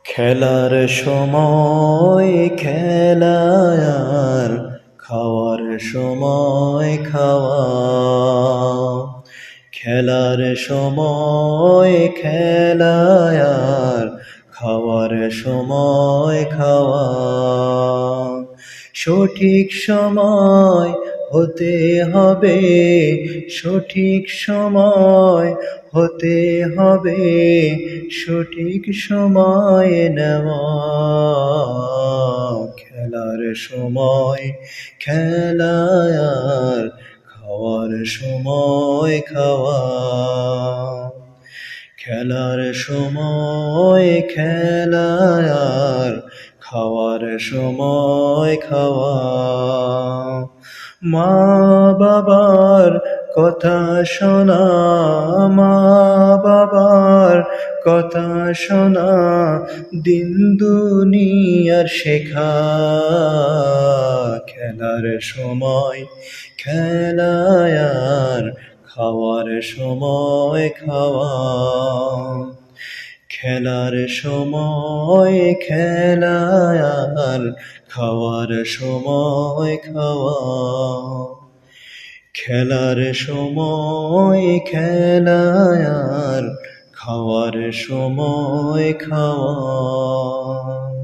খেলার সময় খেলা আর খাওয়ার সময় খাওয়া। খেলার সময় খেলা আর খাওয়ার সময় খাওয়া। সঠিক সময় হতে হবে, সঠিক সময় হতে হবে, সঠিক সময় নেওয়া। খেলার সময় খেলা আর খাওয়ার সময় খাওয়া। খেলার সময় খেলা আর খাওয়ার সময় খাওয়া। মা বাবার কথা শোনা, মা বাবার কথা শোনা, দিন দুনিয়ার শেখা। খেলার সময় খেলা আর খাওয়ার সময় খাওয়া। খেলার সময় খেলা আর খাওয়ার সময় খাওয়া। খেলার সময় খেলা আর খাওয়ার সময় খাওয়া।